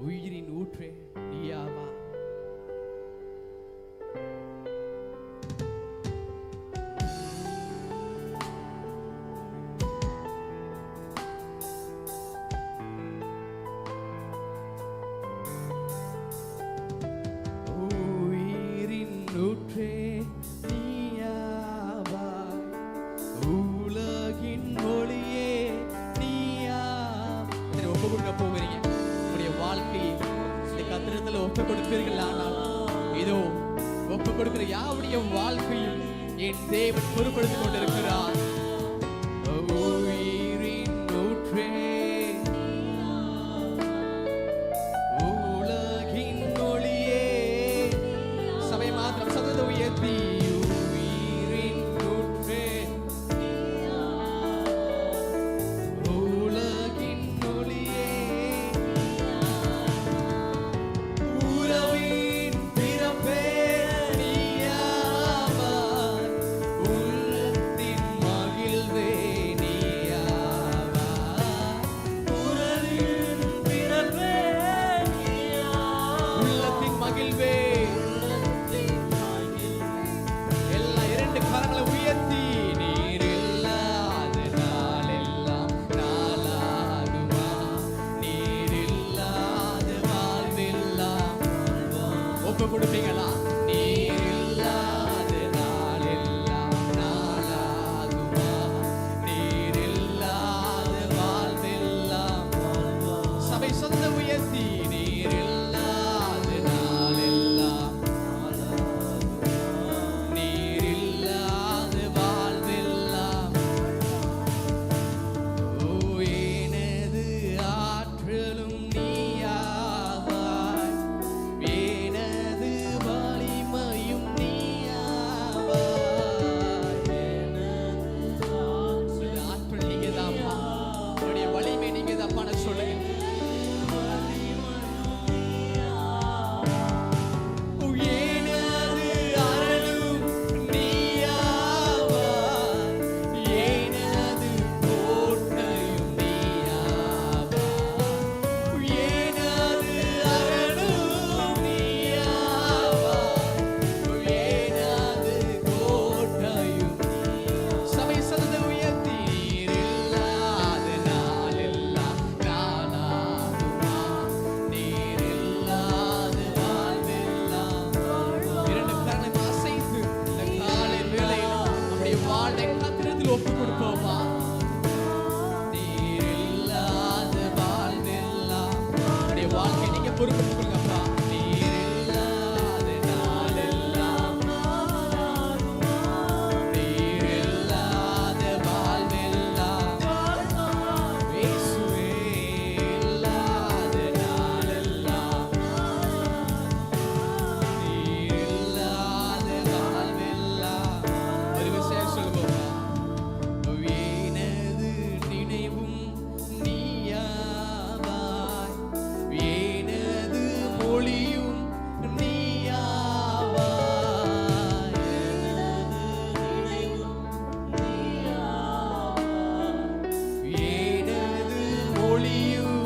உயிரின் ஊற்றே நீயாவா. உயிரின் ஊற்றே நீயாவா, உலகின் ஒளியே நீயா. ஒப்பு கொடுக்க போகிறீங்க. உங்களுடைய வாழ்க்கையை இந்த கத்திரத்தில் ஒப்பு கொடுப்பீர்கள். ஆனால் இதோ ஒப்பு கொடுக்கிற யாருடைய வாழ்க்கையும் என் தேவன் பொறுப்படுத்திக் கொண்டிருக்கிறார். உயிரின் ஊற்றே உலகின் ஒளியே. சபை மாத்திரம் சத்தத்தை உயர்த்தி உயிரின் ஊற்றே உலகின் ஒளியே. உறவின் பிறப்பே நீயாவாய், உள்ளத்தின் மகிழ்வே நீயாவாய். உறவின் பிறப்பே நீயாவாய், உள்ளத்தின் மகிழ்வே. எல்லா இரண்டு கரங்களை உயர்த்தி நீர் இல்லாத நாளெல்லாம் நாளாகுமா, நீர் இல்லாத வாழ்வெல்லாம். ஒப்பு கொடுப்பீங்களா? நீர் இல்லாத நாளெல்லாம் நாளாகுமா, நீர் இல்லாத வாழ்வெல்லாம். சபை சொந்த உயர்த்தி நீர் இல்லாத நாளெல்லாம் நீர் இல்லாத வாழ்வெல்லாம். ஓ எனது ஆற்றலும் நீயாவாய், எனது வலிமையும் நீயாவாய். எனது ஆற்றல் நீங்கதாப்பா, உங்களுடைய வலிமை நீங்கதாப்பான்னு சொல்லுங்க. எனது அருளும் நீயாவாய், எனது கோட்டையும் நீயாவாய். எனது அருளும் நீயாவாய், எனது கோட்டையும். சபை சத்தத்தை உயர்த்தி நீர் இல்லாத நாளெல்லாம் நாளாகுமா, நீர் இல்லாத வாழ்வெல்லாம். இரண்டு கரங்களை அசைத்து இந்த காலை வேளையில் நம்முடைய வாழ்வை கத்திரத்தில் ஒப்பு கொடுப்போமா? நீர் இல்லாத வாழ்வெல்லாம். நம்முடைய வாழ்க்கை நீங்க பொறுப்பெடுத்துக் கொள்ளுங்கப்பா. நீர் இல்லாத நாளெல்லாம் நீர் இல்லாத வாழ்வெல்லாம். இயேசுவே இல்லாத நாளெல்லாம் நீர் இல்லாத வாழ்வெல்லாம். ஒரு விஷயம் சொல்லுவோமா? எனது நினைவும் நீயாவாய், எனது மொழியும் நீயாவாய். எனது நினைவும் நீயாவாய், எனது மொழியும்.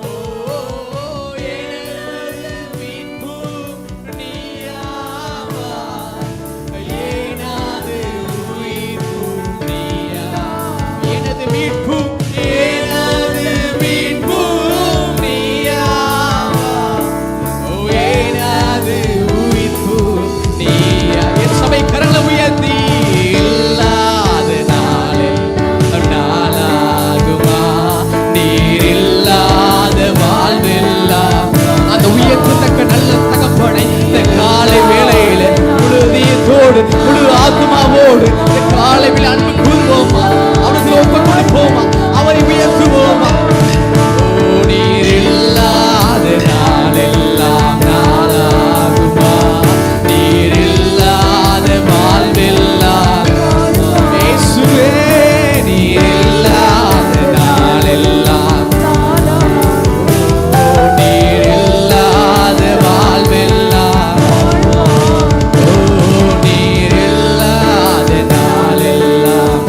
ஓ எனது மீட்பும் நீயாவாய், எனது உயிர்ப்பும் நீயாவாய். எனது மீட்பும் எனது மீட்பும் நீயாவாய். ஓ எனது உயிர்ப்பும் நீயாவாய். என் சபை கரங்களை உயர்த்தி இல்லாத நாளில் நாளாகுமா, நீர் இல்லாத வாழ்வெல்லாம். அந்த உயர்த்தத்தக்க நல்ல தகப்பனை இந்த காலை வேளையில முழு இதயத்தோடு முழு ஆத்மாவோடு இந்த காலை வேளை அன்பு கூறுவோமா? அவனுக்கு ஒப்பு கொடுப்போமா? அவரை உயர்த்துவோமா? ஓ நீர் இல்லாத நாளெல்லாம் நாளாகுமா, நீர் இல்லாத வாழ்வெல்லாம். இயேசுவே நீர் இல்லாத நாளெல்லாம் நீர் இல்லாத வாழ்வெல்லாம். ஓ நீர் இல்லாத நாளெல்லாம்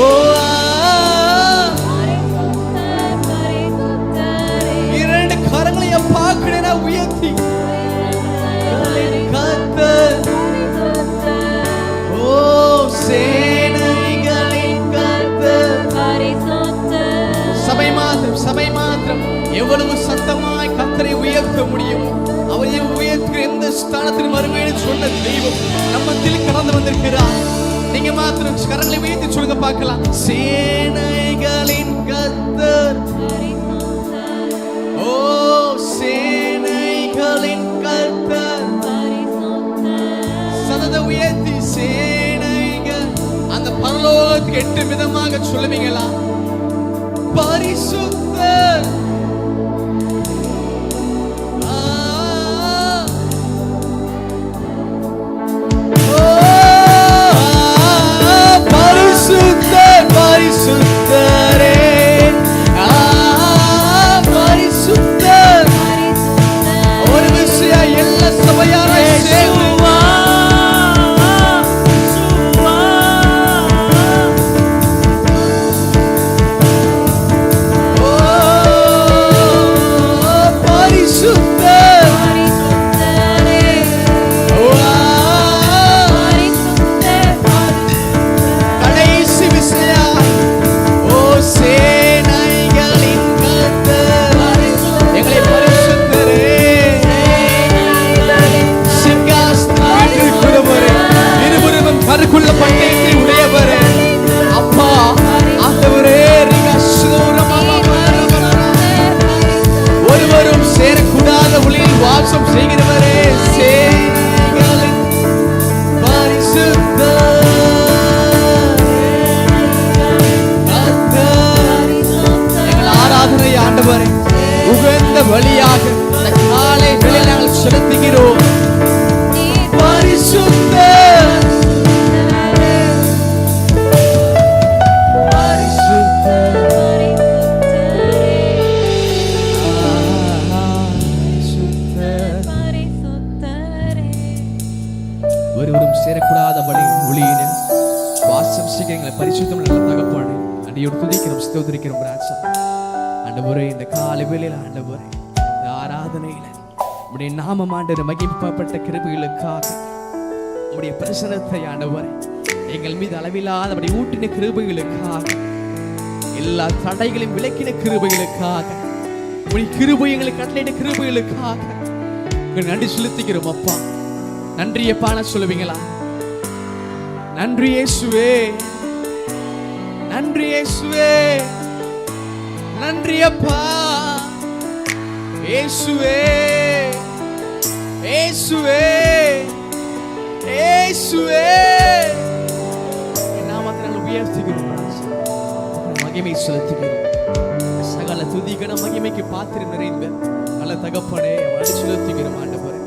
ஓ இரண்டு கரங்களை பார்க்கிறேன் உயர்த்தி கர்த்தர். ஓ சேனைகளின் கர்த்தர். சபை மாத்திரம் எவ்வளவு சத்தமாய் கர்த்தரை உயர்த்த முடியும். அவரை உயர்த்துகிற எந்த ஸ்தானத்தின் வறுமையை சொன்ன தெய்வம் நம்மத்தில் கடந்து வந்திருக்கிறார். நீங்க மாத்திரம் கரங்களை உயர்த்தி சொல்லுங்க பார்க்கலாம். சேனைகளின் கர்த்தர். ஓ சேனைகளின் கர்த்தர். சதத உயர்த்தி சேனைகள் அந்த பரலோகத்துக்கு 8 விதமாக சொல்லுவீங்களா? பரிசுத்தர். பரிசுத்தரே பரிசுத்தர். ஒரு விஷயம் எல்லா சபையார உகந்த வழியாக இந்த காலை வேளையில் நாங்கள் செலுத்துகிறோம். பரிசுத்தர். ஒருவரும் சேரக்கூடாத ஒளியின வாசம் செய்கிற பரிசுத்தம் நல்ல தகப்பானே அன்றையோடு துதிக்கிறோம், ஸ்தோத்திரிக்கிறோம் ராஜா. ஆண்டவரே இந்த காலை வேளையில் ஆண்டவரே இந்த ஆராதனையில உம்முடைய நாமம் ஆண்டவரே மகிமைப்பட்ட கிருபைகளுக்காக உம்முடைய பிரசன்னத்தை ஆண்டவரே எங்கள் மீது அளவில்லாதபடி ஊட்டின கிருபைகளுக்காக எல்லா தடைகளையும் விலக்கின கிருபைகளுக்காக உம்முடைய கிருபை எங்களுக்கு கட்டளையிட்ட கிருபைகளுக்காக நன்றி செலுத்துகிறோம் அப்பா. நன்றியப்பா சொல்லுவீங்களா? நன்றி இயேசுவே, நன்றி இயேசுவே, நன்றி அப்பா. இயேசுவே இயேசுவே இயேசுவே நாமத்தை நாங்கள் உயர்த்துகிறோம், மகிமை செலுத்துகிறோம். சகல துதி கன மகிமைக்கு பாத்திரம் நிறைந்த நல்ல தகப்பனே நன்றி செலுத்துகிறோம் ஆண்டவரே.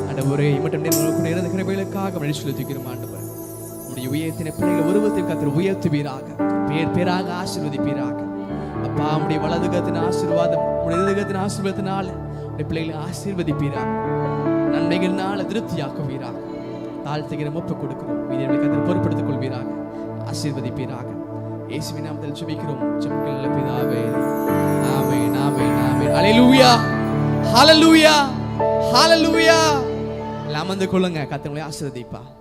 ஆண்டவரே மட்டும் நேர்ந்த கிருபைகளுக்காக நன்றி செலுத்துகிறோம் ஆண்டவரே. உம்முடைய உயர்த்தின பிள்ளைகள் உருவத்தை கர்த்தர் உயர்த்துவீராக, பேர் பேராக ஆசீர்வதிப்பீராக அப்பா. உம்முடைய வலதுகத்தின் ஆசீர்வாதம், உம்முடைய இடதுகத்தின் ஆசீர்வாதத்தினால உம்முடைய பிள்ளைகளை ஆசீர்வதிப்பீராக, நன்மைகள்னால திருப்தியாக்குவீராக. தாழ்த்துகிற ஒப்புக் கொடுக்கிறோம், மீதிகளை கர்த்தர் பொறுப்படுத்திக் கொள்வீராக, ஆசீர்வதிப்பீராக. இயேசுவின் நாமத்தில் ஜெபிக்கிறோம் ஜெபங்கள் நல்ல பிதாவே. ஆமென் ஆமென் ஆமென். ஹல்லேலூயா ஹல்லேலூயா ஹல்லேலூயா. அமர்ந்து கொள்ளுங்க, கர்த்தர் உங்களை ஆசீர்வதிப்பார்.